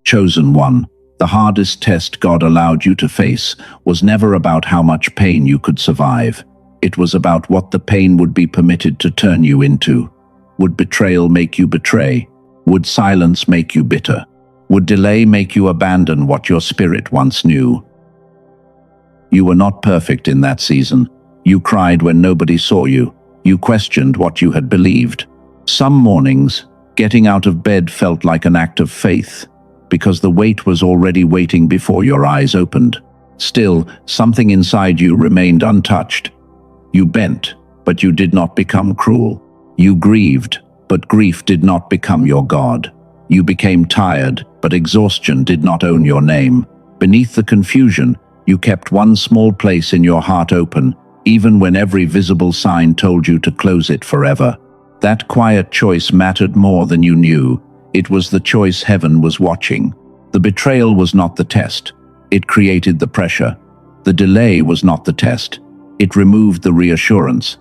Chosen one, the hardest test God allowed you to face was never about how much pain you could survive. It was about what the pain would be permitted to turn you into. Would betrayal make you betray? Would silence make you bitter? Would delay make you abandon what your spirit once knew? You were not perfect in that season. You cried when nobody saw you. You questioned what you had believed. Some mornings, getting out of bed felt like an act of faith, because the weight was already waiting before your eyes opened. Still, something inside you remained untouched. You bent, but you did not become cruel. You grieved, but grief did not become your God. You became tired, but exhaustion did not own your name. Beneath the confusion, you kept one small place in your heart open, even when every visible sign told you to close it forever. That quiet choice mattered more than you knew. It was the choice heaven was watching. The betrayal was not the test. It created the pressure. The delay was not the test. It removed the reassurance.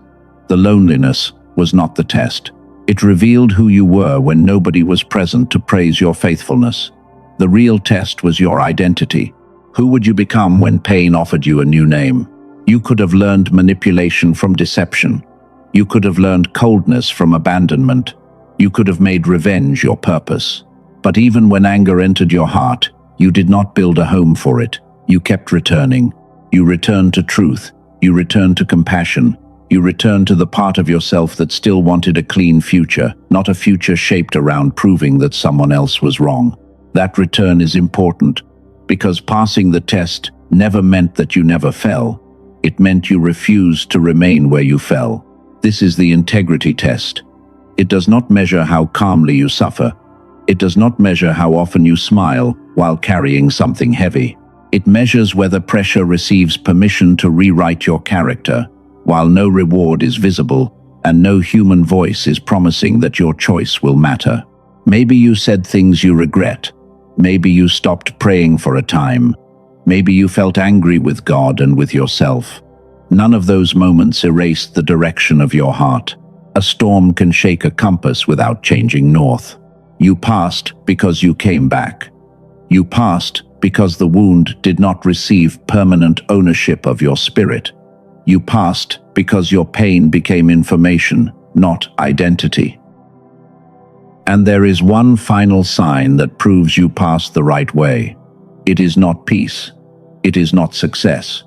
The loneliness was not the test. It revealed who you were when nobody was present to praise your faithfulness. The real test was your identity. Who would you become when pain offered you a new name? You could have learned manipulation from deception. You could have learned coldness from abandonment. You could have made revenge your purpose. But even when anger entered your heart, you did not build a home for it. You kept returning. You returned to truth. You returned to compassion. You returned to the part of yourself that still wanted a clean future, not a future shaped around proving that someone else was wrong. That return is important, because passing the test never meant that you never fell. It meant you refused to remain where you fell. This is the integrity test. It does not measure how calmly you suffer. It does not measure how often you smile while carrying something heavy. It measures whether pressure receives permission to rewrite your character, while no reward is visible and no human voice is promising that your choice will matter. Maybe you said things you regret. Maybe you stopped praying for a time. Maybe you felt angry with God and with yourself. None of those moments erased the direction of your heart. A storm can shake a compass without changing north. You passed because you came back. You passed because the wound did not receive permanent ownership of your spirit. You passed because your pain became information, not identity. And there is one final sign that proves you passed the right way. It is not peace. It is not success.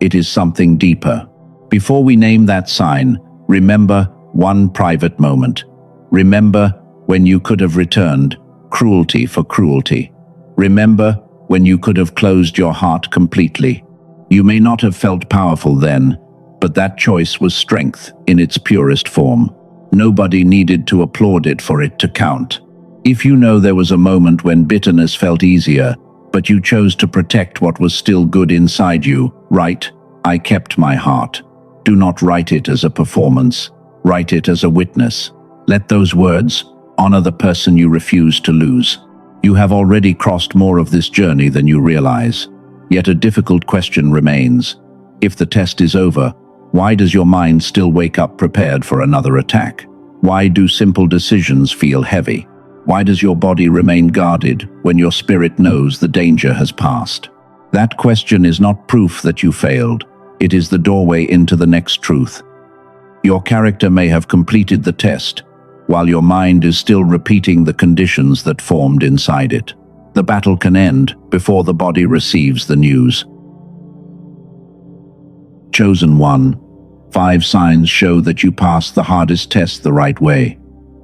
It is something deeper. Before we name that sign, remember one private moment. Remember when you could have returned cruelty for cruelty. Remember when you could have closed your heart completely. You may not have felt powerful then, but that choice was strength in its purest form. Nobody needed to applaud it for it to count. If you know there was a moment when bitterness felt easier, but you chose to protect what was still good inside you, write, "I kept my heart." Do not write it as a performance. Write it as a witness. Let those words honor the person you refuse to lose. You have already crossed more of this journey than you realize. Yet a difficult question remains. If the test is over, why does your mind still wake up prepared for another attack? Why do simple decisions feel heavy? Why does your body remain guarded when your spirit knows the danger has passed? That question is not proof that you failed. It is the doorway into the next truth. Your character may have completed the test, while your mind is still repeating the conditions that formed inside it. The battle can end before the body receives the news. Chosen one, 5 signs show that you passed the hardest test the right way.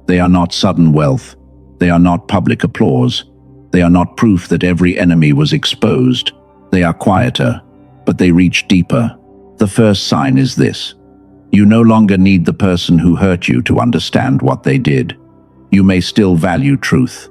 They are not sudden wealth. They are not public applause. They are not proof that every enemy was exposed. They are quieter, but they reach deeper. The first sign is this. You no longer need the person who hurt you to understand what they did. You may still value truth.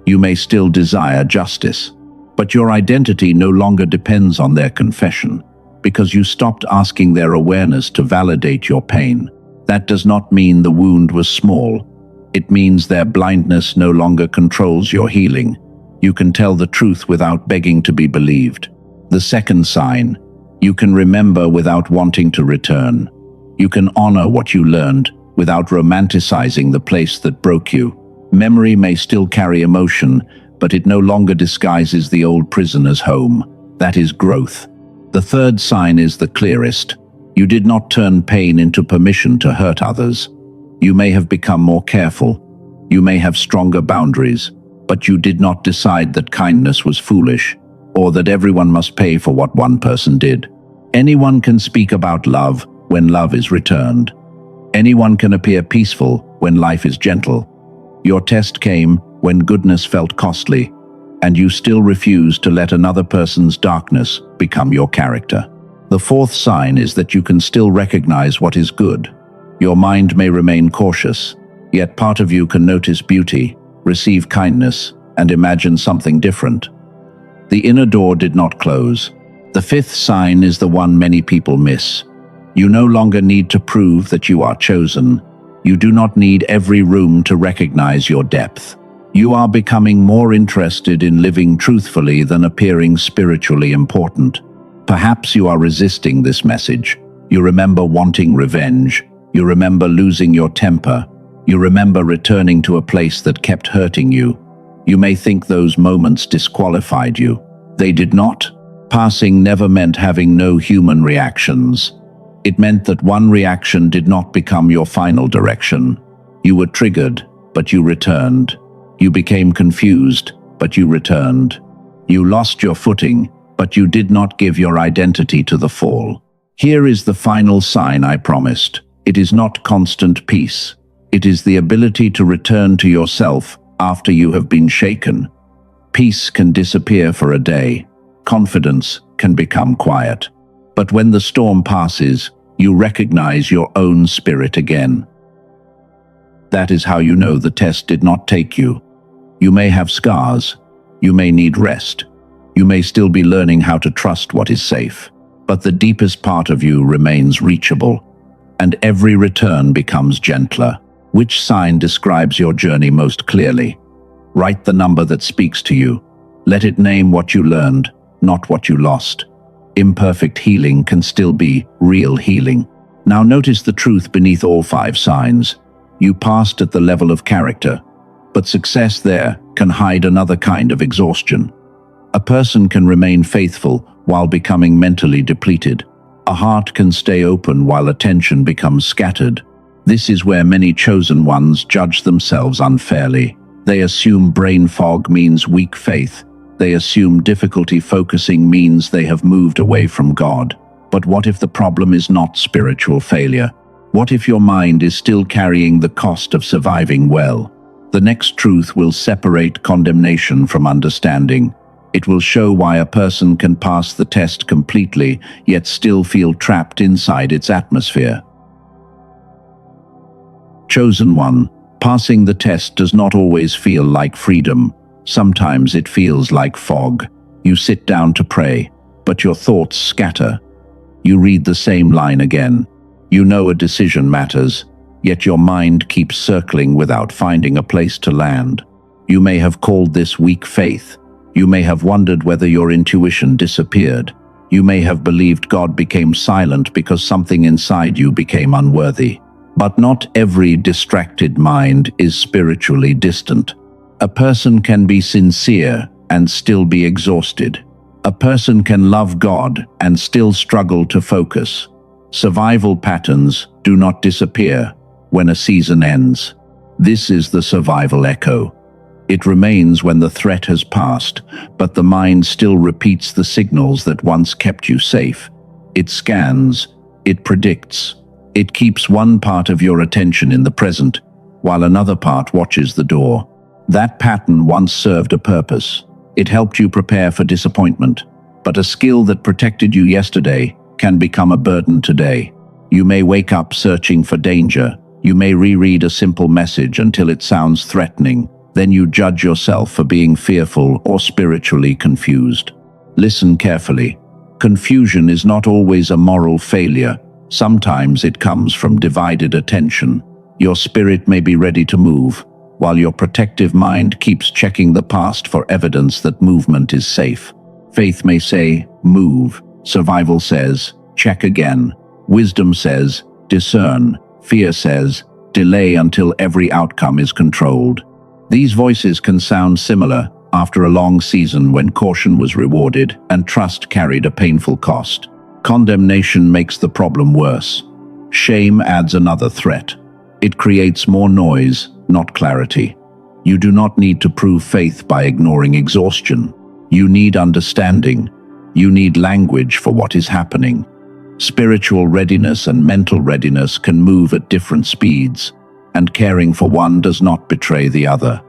You may still desire justice. But your identity no longer depends on their confession, because you stopped asking their awareness to validate your pain. That does not mean the wound was small. It means their blindness no longer controls your healing. You can tell the truth without begging to be believed. The second sign, you can remember without wanting to return. You can honor what you learned without romanticizing the place that broke you. Memory may still carry emotion, but it no longer disguises the old prisoner's home. That is growth. The third sign is the clearest. You did not turn pain into permission to hurt others. You may have become more careful. You may have stronger boundaries, but you did not decide that kindness was foolish, or that everyone must pay for what one person did. Anyone can speak about love when love is returned. Anyone can appear peaceful when life is gentle. Your test came when goodness felt costly, and you still refused to let another person's darkness become your character. The fourth sign is that you can still recognize what is good. Your mind may remain cautious, yet part of you can notice beauty, receive kindness, and imagine something different. The inner door did not close. The fifth sign is the one many people miss. You no longer need to prove that you are chosen. You do not need every room to recognize your depth. You are becoming more interested in living truthfully than appearing spiritually important. Perhaps you are resisting this message. You remember wanting revenge. You remember losing your temper. You remember returning to a place that kept hurting you. You may think those moments disqualified you. They did not. Passing never meant having no human reactions. It meant that one reaction did not become your final direction. You were triggered, but you returned. You became confused, but you returned. You lost your footing, but you did not give your identity to the fall. Here is the final sign I promised. It is not constant peace. It is the ability to return to yourself after you have been shaken. Peace can disappear for a day. Confidence can become quiet. But when the storm passes, you recognize your own spirit again. That is how you know the test did not take you. You may have scars. You may need rest. You may still be learning how to trust what is safe. But the deepest part of you remains reachable, and every return becomes gentler. Which sign describes your journey most clearly? Write the number that speaks to you. Let it name what you learned, not what you lost. Imperfect healing can still be real healing. Now notice the truth beneath all 5 signs. You passed at the level of character, but success there can hide another kind of exhaustion. A person can remain faithful while becoming mentally depleted. A heart can stay open while attention becomes scattered. This is where many chosen ones judge themselves unfairly. They assume brain fog means weak faith. They assume difficulty focusing means they have moved away from God. But what if the problem is not spiritual failure? What if your mind is still carrying the cost of surviving well? The next truth will separate condemnation from understanding. It will show why a person can pass the test completely, yet still feel trapped inside its atmosphere. Chosen one, passing the test does not always feel like freedom. Sometimes it feels like fog. You sit down to pray, but your thoughts scatter. You read the same line again. You know a decision matters, yet your mind keeps circling without finding a place to land. You may have called this weak faith. You may have wondered whether your intuition disappeared. You may have believed God became silent because something inside you became unworthy. But not every distracted mind is spiritually distant. A person can be sincere and still be exhausted. A person can love God and still struggle to focus. Survival patterns do not disappear when a season ends. This is the survival echo. It remains when the threat has passed, but the mind still repeats the signals that once kept you safe. It scans, it predicts. It keeps one part of your attention in the present, while another part watches the door. That pattern once served a purpose. It helped you prepare for disappointment, but a skill that protected you yesterday can become a burden today. You may wake up searching for danger. You may reread a simple message until it sounds threatening. Then you judge yourself for being fearful or spiritually confused. Listen carefully. Confusion is not always a moral failure. Sometimes it comes from divided attention. Your spirit may be ready to move, while your protective mind keeps checking the past for evidence that movement is safe. Faith may say, move. Survival says, check again. Wisdom says, discern. Fear says, delay until every outcome is controlled. These voices can sound similar, after a long season when caution was rewarded and trust carried a painful cost. Condemnation makes the problem worse. Shame adds another threat. It creates more noise, not clarity. You do not need to prove faith by ignoring exhaustion. You need understanding. You need language for what is happening. Spiritual readiness and mental readiness can move at different speeds, and caring for one does not betray the other.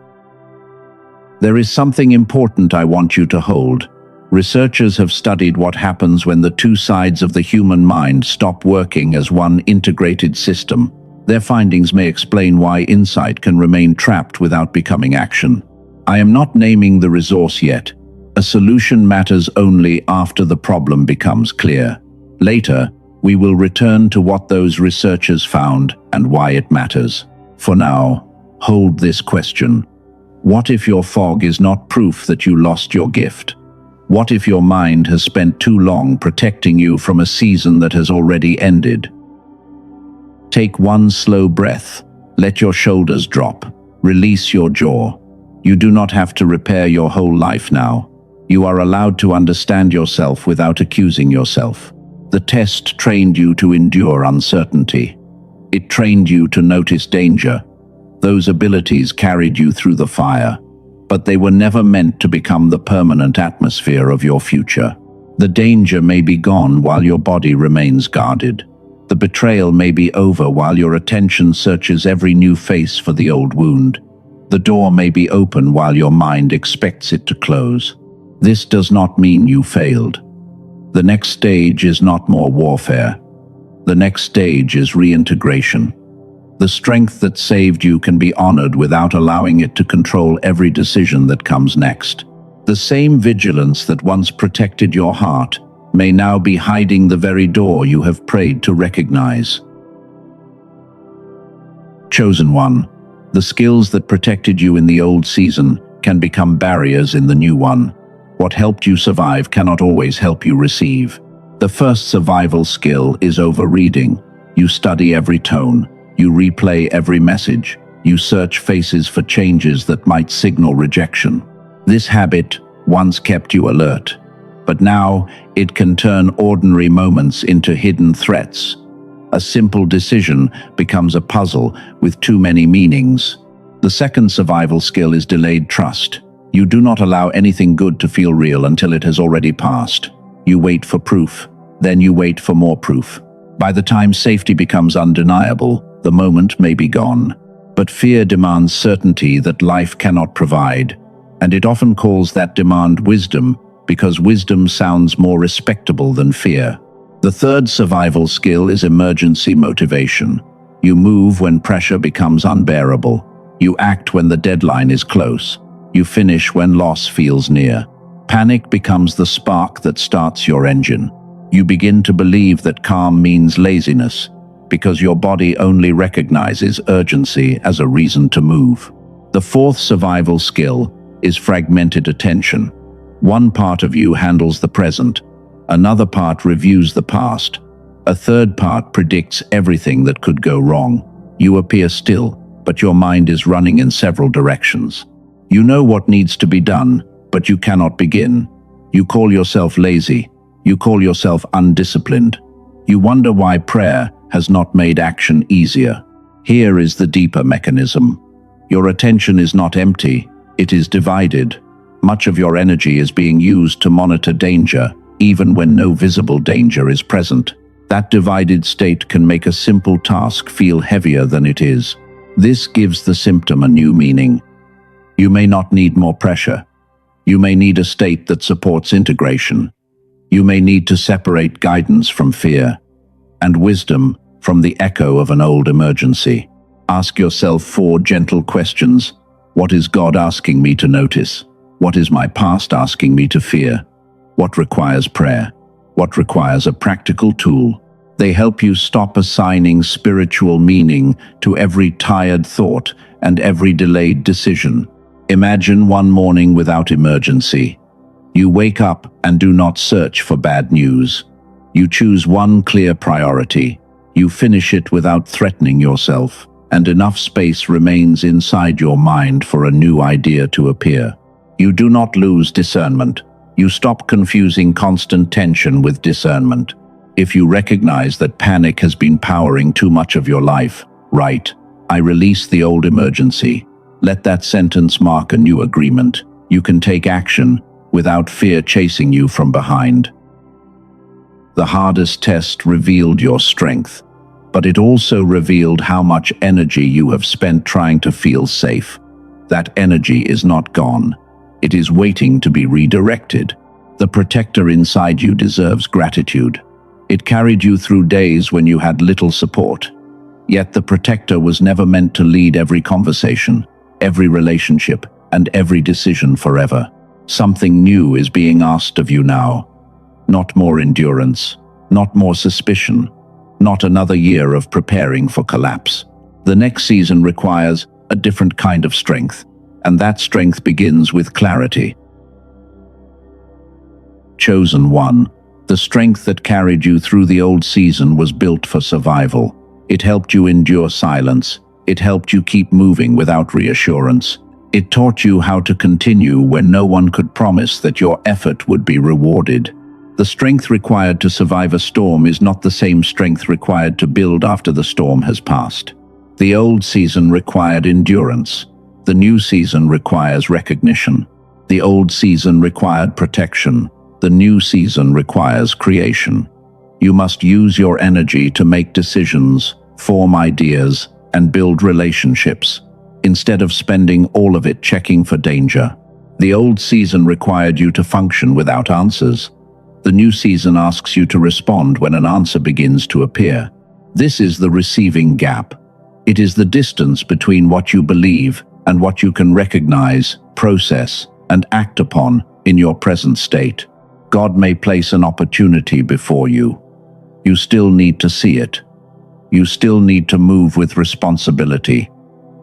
There is something important I want you to hold. Researchers have studied what happens when the two sides of the human mind stop working as one integrated system. Their findings may explain why insight can remain trapped without becoming action. I am not naming the resource yet. A solution matters only after the problem becomes clear. Later, we will return to what those researchers found and why it matters. For now, hold this question. What if your fog is not proof that you lost your gift? What if your mind has spent too long protecting you from a season that has already ended? Take one slow breath. Let your shoulders drop. Release your jaw. You do not have to repair your whole life now. You are allowed to understand yourself without accusing yourself. The test trained you to endure uncertainty. It trained you to notice danger. Those abilities carried you through the fire, but they were never meant to become the permanent atmosphere of your future. The danger may be gone while your body remains guarded. The betrayal may be over while your attention searches every new face for the old wound. The door may be open while your mind expects it to close. This does not mean you failed. The next stage is not more warfare. The next stage is reintegration. The strength that saved you can be honored without allowing it to control every decision that comes next. The same vigilance that once protected your heart may now be hiding the very door you have prayed to recognize. Chosen one, the skills that protected you in the old season can become barriers in the new one. What helped you survive cannot always help you receive. The first survival skill is overreading. You study every tone. You replay every message. You search faces for changes that might signal rejection. This habit once kept you alert, but now it can turn ordinary moments into hidden threats. A simple decision becomes a puzzle with too many meanings. The second survival skill is delayed trust. You do not allow anything good to feel real until it has already passed. You wait for proof, then you wait for more proof. By the time safety becomes undeniable, the moment may be gone. But fear demands certainty that life cannot provide, and it often calls that demand wisdom, because wisdom sounds more respectable than fear. The third survival skill is emergency motivation. You move when pressure becomes unbearable. You act when the deadline is close. You finish when loss feels near. Panic becomes the spark that starts your engine. You begin to believe that calm means laziness, because your body only recognizes urgency as a reason to move. The fourth survival skill is fragmented attention. One part of you handles the present, another part reviews the past, a third part predicts everything that could go wrong. You appear still, but your mind is running in several directions. You know what needs to be done, but you cannot begin. You call yourself lazy. You call yourself undisciplined. You wonder why prayer has not made action easier. Here is the deeper mechanism. Your attention is not empty, it is divided. Much of your energy is being used to monitor danger, even when no visible danger is present. That divided state can make a simple task feel heavier than it is. This gives the symptom a new meaning. You may not need more pressure. You may need a state that supports integration. You may need to separate guidance from fear, and wisdom from the echo of an old emergency. Ask yourself 4 gentle questions. What is God asking me to notice? What is my past asking me to fear? What requires prayer? What requires a practical tool? They help you stop assigning spiritual meaning to every tired thought and every delayed decision. Imagine one morning without emergency. You wake up and do not search for bad news. You choose one clear priority. You finish it without threatening yourself, and enough space remains inside your mind for a new idea to appear. You do not lose discernment. You stop confusing constant tension with discernment. If you recognize that panic has been powering too much of your life, write, "I release the old emergency." Let that sentence mark a new agreement. You can take action without fear chasing you from behind. The hardest test revealed your strength, but it also revealed how much energy you have spent trying to feel safe. That energy is not gone. It is waiting to be redirected. The protector inside you deserves gratitude. It carried you through days when you had little support. Yet the protector was never meant to lead every conversation, every relationship, and every decision forever. Something new is being asked of you now. Not more endurance, not more suspicion, not another year of preparing for collapse. The next season requires a different kind of strength, and that strength begins with clarity. Chosen one, the strength that carried you through the old season was built for survival. It helped you endure silence. It helped you keep moving without reassurance. It taught you how to continue when no one could promise that your effort would be rewarded. The strength required to survive a storm is not the same strength required to build after the storm has passed. The old season required endurance. The new season requires recognition. The old season required protection. The new season requires creation. You must use your energy to make decisions, form ideas, and build relationships, instead of spending all of it checking for danger. The old season required you to function without answers. The new season asks you to respond when an answer begins to appear. This is the receiving gap. It is the distance between what you believe and what you can recognize, process, and act upon in your present state. God may place an opportunity before you. You still need to see it. You still need to move with responsibility,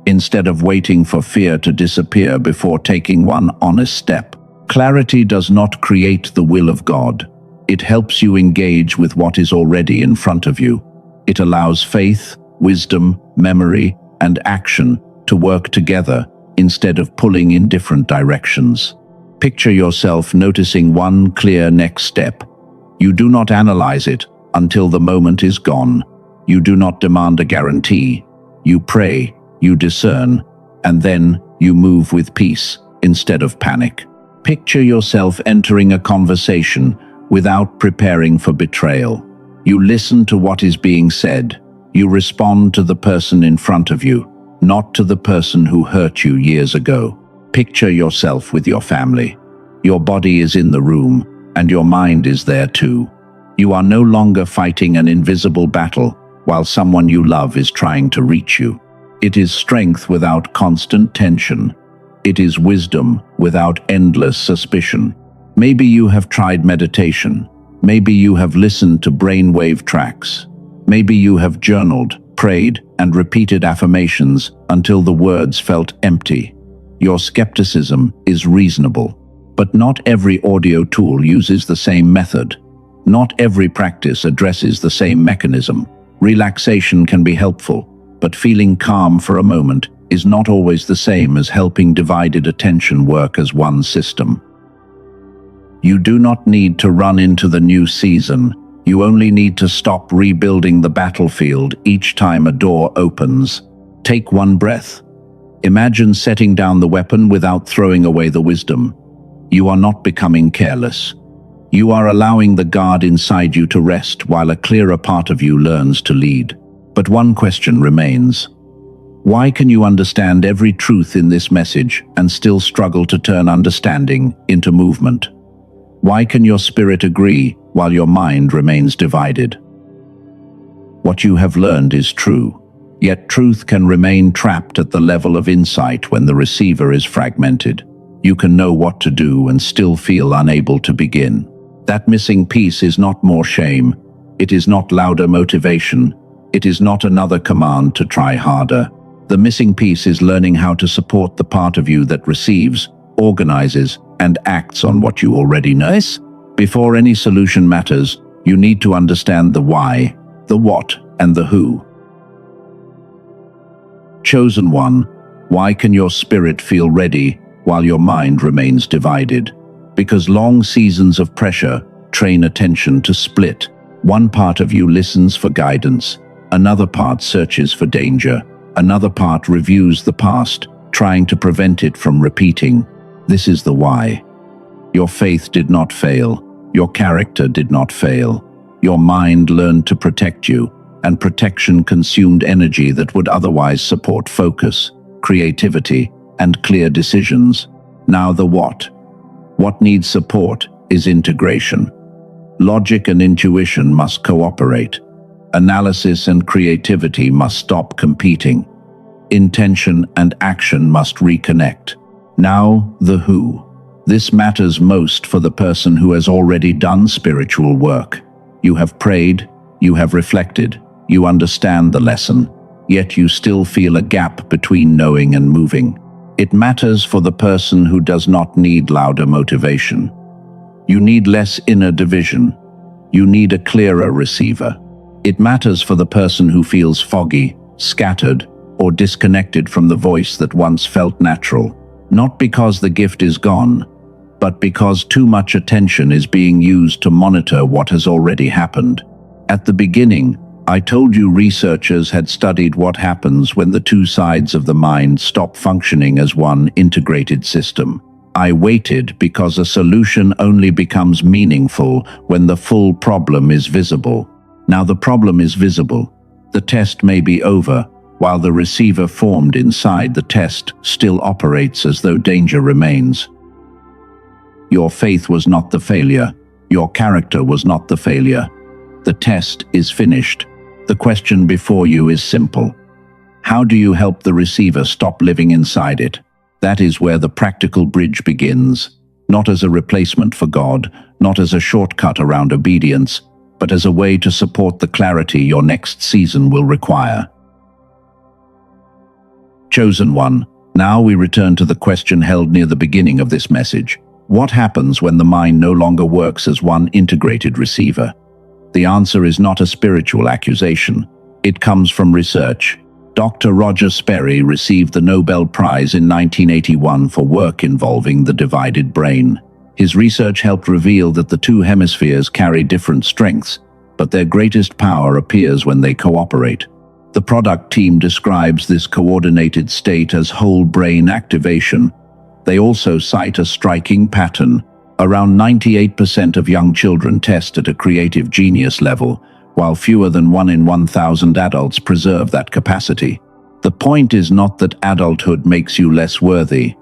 instead of waiting for fear to disappear before taking one honest step. Clarity does not create the will of God. It helps you engage with what is already in front of you. It allows faith, wisdom, memory, and action to work together instead of pulling in different directions. Picture yourself noticing one clear next step. You do not analyze it until the moment is gone. You do not demand a guarantee. You pray, you discern, and then you move with peace instead of panic. Picture yourself entering a conversation without preparing for betrayal. You listen to what is being said. You respond to the person in front of you, not to the person who hurt you years ago. Picture yourself with your family. Your body is in the room, and your mind is there too. You are no longer fighting an invisible battle while someone you love is trying to reach you. It is strength without constant tension. It is wisdom without endless suspicion. Maybe you have tried meditation. Maybe you have listened to brainwave tracks. Maybe you have journaled, prayed, and repeated affirmations until the words felt empty. Your skepticism is reasonable, but not every audio tool uses the same method. Not every practice addresses the same mechanism. Relaxation can be helpful, but feeling calm for a moment is not always the same as helping divided attention work as one system. You do not need to run into the new season. You only need to stop rebuilding the battlefield each time a door opens. Take one breath. Imagine setting down the weapon without throwing away the wisdom. You are not becoming careless. You are allowing the guard inside you to rest while a clearer part of you learns to lead. But one question remains. Why can you understand every truth in this message and still struggle to turn understanding into movement? Why can your spirit agree while your mind remains divided? What you have learned is true, yet truth can remain trapped at the level of insight when the receiver is fragmented. You can know what to do and still feel unable to begin. That missing piece is not more shame. It is not louder motivation. It is not another command to try harder. The missing piece is learning how to support the part of you that receives, organizes, and acts on what you already know. Before any solution matters, you need to understand the why, the what, and the who. Chosen one, why can your spirit feel ready while your mind remains divided. Because long seasons of pressure train attention to split. One part of you listens for guidance, another part searches for danger, another part reviews the past, trying to prevent it from repeating. This is the why. Your faith did not fail. Your character did not fail. Your mind learned to protect you, and protection consumed energy that would otherwise support focus, creativity, and clear decisions. Now the what. What needs support is integration. Logic and intuition must cooperate. Analysis and creativity must stop competing. Intention and action must reconnect. Now the who. This matters most for the person who has already done spiritual work. You have prayed, you have reflected, you understand the lesson, yet you still feel a gap between knowing and moving. It matters for the person who does not need louder motivation. You need less inner division. You need a clearer receiver. It matters for the person who feels foggy, scattered, or disconnected from the voice that once felt natural, not because the gift is gone, but because too much attention is being used to monitor what has already happened. At the beginning, I told you researchers had studied what happens when the two sides of the mind stop functioning as one integrated system. I waited because a solution only becomes meaningful when the full problem is visible. Now the problem is visible. The test may be over, while the receiver formed inside the test still operates as though danger remains. Your faith was not the failure. Your character was not the failure. The test is finished. The question before you is simple. How do you help the receiver stop living inside it? That is where the practical bridge begins, not as a replacement for God, not as a shortcut around obedience, but as a way to support the clarity your next season will require. Chosen one, now we return to the question held near the beginning of this message. What happens when the mind no longer works as one integrated receiver? The answer is not a spiritual accusation. It comes from research. Dr. Roger Sperrys received the Nobel Prize in 1981 for work involving the divided brain. His research helped reveal that the two hemispheres carry different strengths, but their greatest power appears when they cooperate. The product team describes this coordinated state as whole brain activation. They also cite a striking pattern. Around 98% of young children test at a creative genius level, while fewer than 1 in 1,000 adults preserve that capacity. The point is not that adulthood makes you less worthy.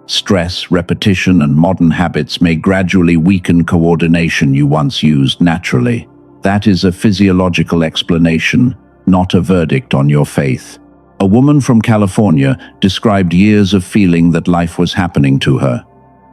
Stress, repetition, and modern habits may gradually weaken coordination you once used naturally. That is a physiological explanation, not a verdict on your faith. A woman from California described years of feeling that life was happening to her.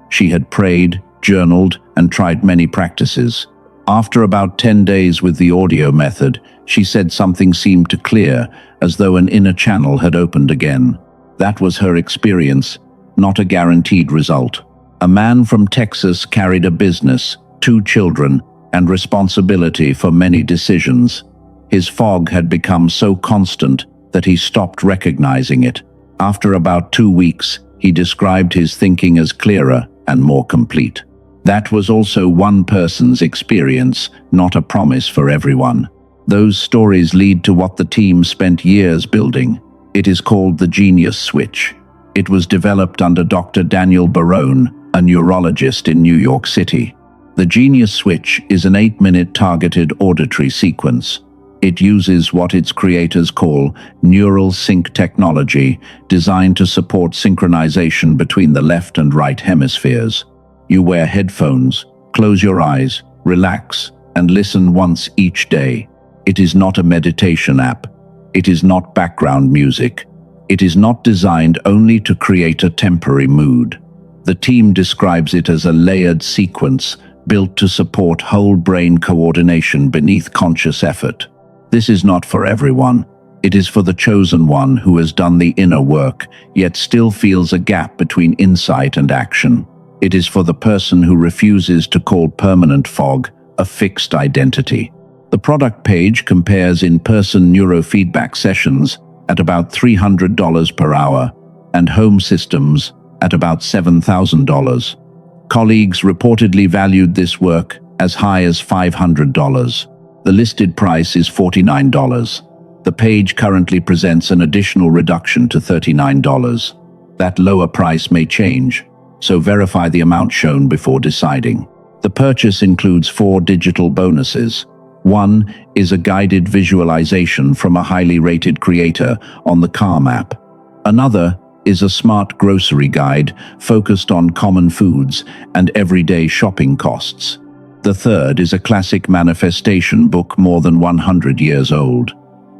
She had prayed, journaled, and tried many practices. After about 10 days with the audio method, she said something seemed to clear, as though an inner channel had opened again. That was her experience, not a guaranteed result. A man from Texas carried a business, 2 children, and responsibility for many decisions. His fog had become so constant that he stopped recognizing it. After about 2 weeks, he described his thinking as clearer and more complete. That was also one person's experience, not a promise for everyone. Those stories lead to what the team spent years building. It is called the Genius Switch. It was developed under Doctor Daniel Barone, a neurologist in New York City. The Genius Switch is an 8-minute targeted auditory sequence. It uses what its creators call neural sync technology, designed to support synchronization between the left and right hemispheres. You wear headphones, close your eyes, relax, and listen once each day. It is not a meditation app. It is not background music. It is not designed only to create a temporary mood. The team describes it as a layered sequence built to support whole brain coordination beneath conscious effort. This is not for everyone. It is for the chosen one who has done the inner work, yet still feels a gap between insight and action. It is for the person who refuses to call permanent fog a fixed identity. The product page compares in-person neurofeedback sessions at about $300 per hour and home systems at about $7,000. Colleagues reportedly valued this work as high as $500. The listed price is $49. The page currently presents an additional reduction to $39. That lower price may change, so verify the amount shown before deciding. The purchase includes 4 digital bonuses. One is a guided visualization from a highly rated creator on the Calm app. Another is a smart grocery guide focused on common foods and everyday shopping costs. The third is a classic manifestation book more than 100 years old.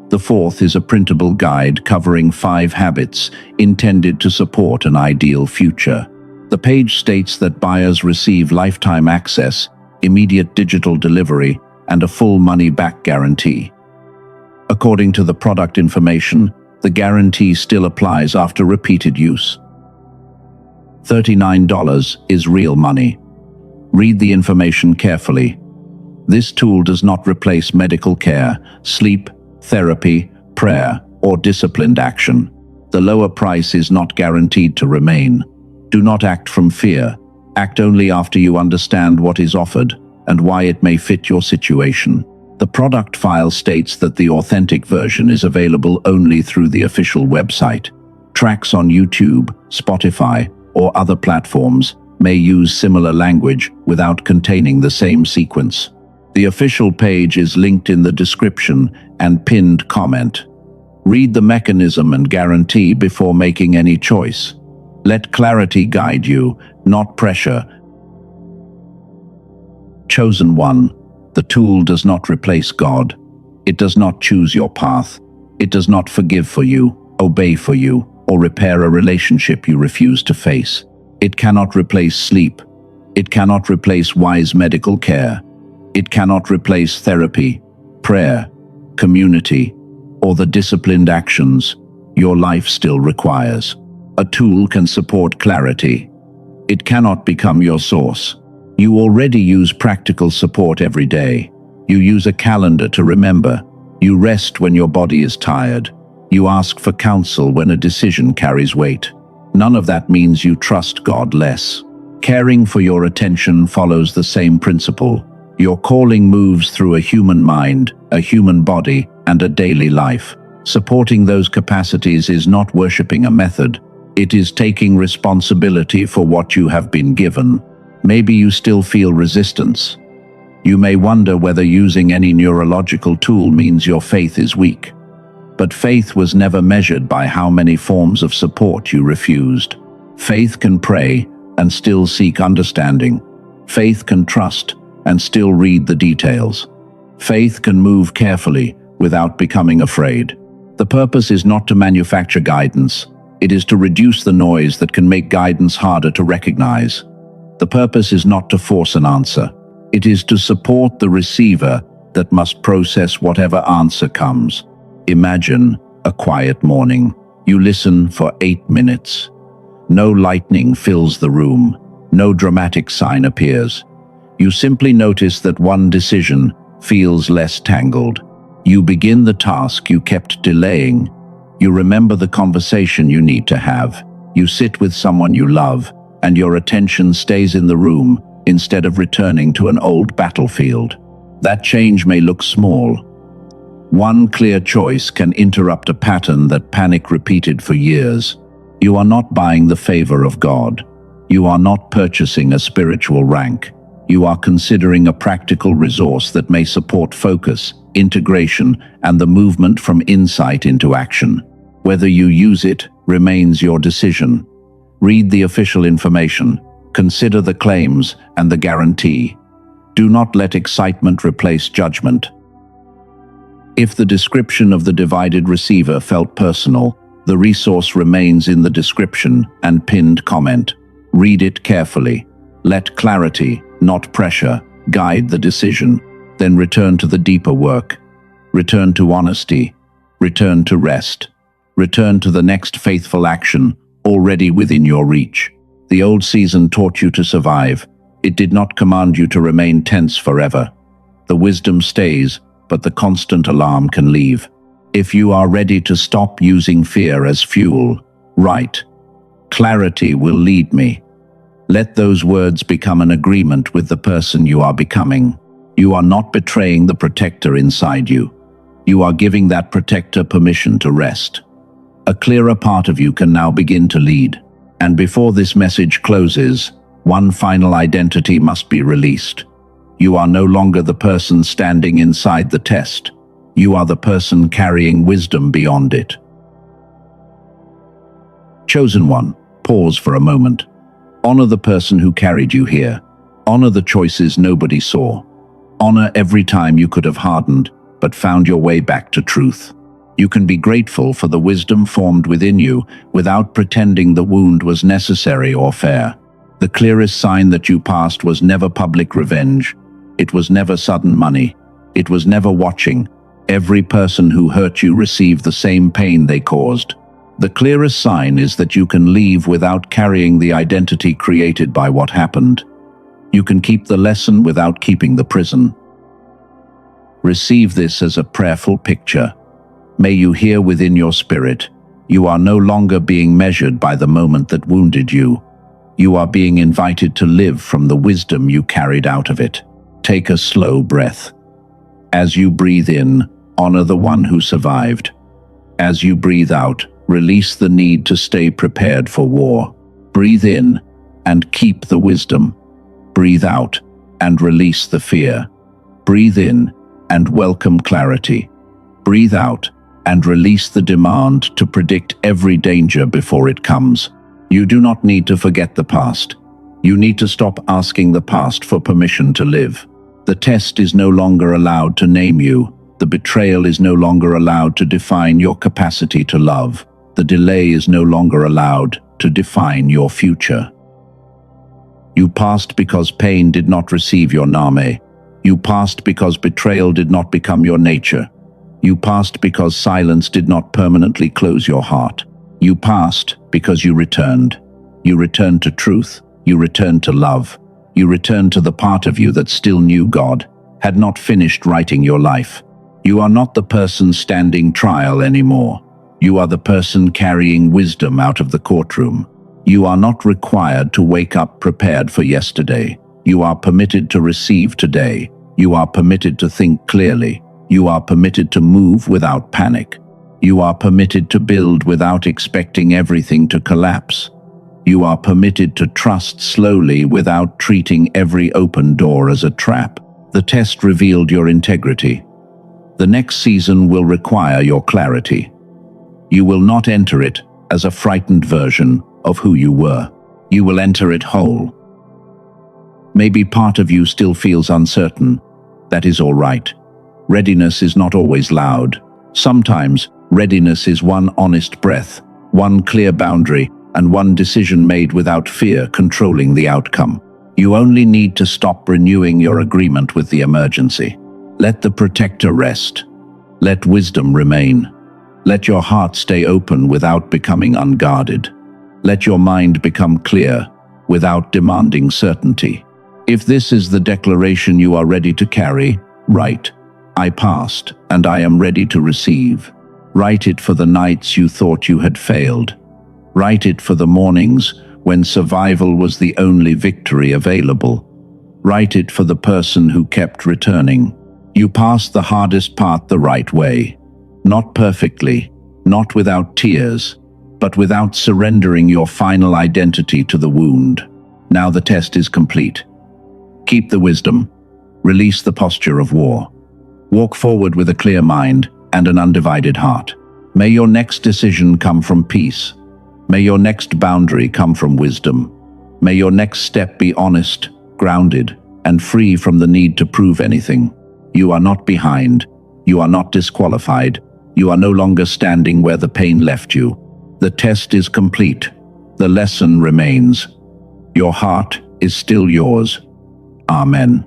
The fourth is a printable guide covering 5 habits intended to support an ideal future. The page states that buyers receive lifetime access, immediate digital delivery, and a full money-back guarantee. According to the product information, the guarantee still applies after repeated use. $39 is real money. Read the information carefully. This tool does not replace medical care, sleep, therapy, prayer, or disciplined action. The lower price is not guaranteed to remain. Do not act from fear. Act only after you understand what is offered and why it may fit your situation. The product file states that the authentic version is available only through the official website. Tracks on YouTube, Spotify, or other platforms may use similar language without containing the same sequence. The official page is linked in the description and pinned comment. Read the mechanism and guarantee before making any choice. Let clarity guide you, not pressure. Chosen one. The tool does not replace God. It does not choose your path. It does not forgive for you, obey for you, or repair a relationship you refuse to face. It cannot replace sleep. It cannot replace wise medical care. It cannot replace therapy, prayer, community, or the disciplined actions your life still requires. A tool can support clarity. It cannot become your source. You already use practical support every day. You use a calendar to remember. You rest when your body is tired. You ask for counsel when a decision carries weight. None of that means you trust God less. Caring for your attention follows the same principle. Your calling moves through a human mind, a human body, and a daily life. Supporting those capacities is not worshiping a method. It is taking responsibility for what you have been given. Maybe you still feel resistance. You may wonder whether using any neurological tool means your faith is weak. But faith was never measured by how many forms of support you refused. Faith can pray and still seek understanding. Faith can trust and still read the details. Faith can move carefully without becoming afraid. The purpose is not to manufacture guidance. It is to reduce the noise that can make guidance harder to recognize. The purpose is not to force an answer. It is to support the receiver that must process whatever answer comes. Imagine a quiet morning. You listen for 8 minutes. No lightning fills the room. No dramatic sign appears. You simply notice that one decision feels less tangled. You begin the task you kept delaying. You remember the conversation you need to have. You sit with someone you love, and your attention stays in the room instead of returning to an old battlefield. That change may look small. One clear choice can interrupt a pattern that panic repeated for years. You are not buying the favor of God. You are not purchasing a spiritual rank. You are considering a practical resource that may support focus, integration, and the movement from insight into action. Whether you use it remains your decision. Read the official information. Consider the claims and the guarantee. Do not let excitement replace judgment. If the description of the divided receiver felt personal, the resource remains in the description and pinned comment. Read it carefully. Let clarity, not pressure, guide the decision. Then return to the deeper work. Return to honesty. Return to rest. Return to the next faithful action already within your reach. The old season taught you to survive. It did not command you to remain tense forever. The wisdom stays, but the constant alarm can leave. If you are ready to stop using fear as fuel, write, Clarity will lead me. Let those words become an agreement with the person you are becoming. You are not betraying the protector inside you. You are giving that protector permission to rest. A clearer part of you can now begin to lead. And before this message closes, one final identity must be released. You are no longer the person standing inside the test. You are the person carrying wisdom beyond it. Chosen one, pause for a moment. Honor the person who carried you here. Honor the choices nobody saw. Honor every time you could have hardened, but found your way back to truth. You can be grateful for the wisdom formed within you without pretending the wound was necessary or fair. The clearest sign that you passed was never public revenge. It was never sudden money. It was never watching. Every person who hurt you received the same pain they caused. The clearest sign is that you can leave without carrying the identity created by what happened. You can keep the lesson without keeping the prison. Receive this as a prayerful picture. May you hear within your spirit, you are no longer being measured by the moment that wounded you. You are being invited to live from the wisdom you carried out of it. Take a slow breath. As you breathe in, honor the one who survived. As you breathe out, release the need to stay prepared for war. Breathe in and keep the wisdom. Breathe out and release the fear. Breathe in and welcome clarity. Breathe out and release the demand to predict every danger before it comes. You do not need to forget the past. You need to stop asking the past for permission to live. The test is no longer allowed to name you. The betrayal is no longer allowed to define your capacity to love. The delay is no longer allowed to define your future. You passed because pain did not receive your name. You passed because betrayal did not become your nature. You passed because silence did not permanently close your heart. You passed because you returned. You returned to truth. You returned to love. You returned to the part of you that still knew God, had not finished writing your life. You are not the person standing trial anymore. You are the person carrying wisdom out of the courtroom. You are not required to wake up prepared for yesterday. You are permitted to receive today. You are permitted to think clearly. You are permitted to move without panic. You are permitted to build without expecting everything to collapse. You are permitted to trust slowly without treating every open door as a trap. The test revealed your integrity. The next season will require your clarity. You will not enter it as a frightened version of who you were. You will enter it whole. Maybe part of you still feels uncertain. That is all right. Readiness is not always loud. Sometimes, readiness is one honest breath, one clear boundary, and one decision made without fear controlling the outcome. You only need to stop renewing your agreement with the emergency. Let the protector rest. Let wisdom remain. Let your heart stay open without becoming unguarded. Let your mind become clear without demanding certainty. If this is the declaration you are ready to carry, write, I passed, and I am ready to receive. Write it for the nights you thought you had failed. Write it for the mornings when survival was the only victory available. Write it for the person who kept returning. You passed the hardest part the right way. Not perfectly, not without tears, but without surrendering your final identity to the wound. Now the test is complete. Keep the wisdom. Release the posture of war. Walk forward with a clear mind and an undivided heart. May your next decision come from peace. May your next boundary come from wisdom. May your next step be honest, grounded, and free from the need to prove anything. You are not behind. You are not disqualified. You are no longer standing where the pain left you. The test is complete. The lesson remains. Your heart is still yours. Amen.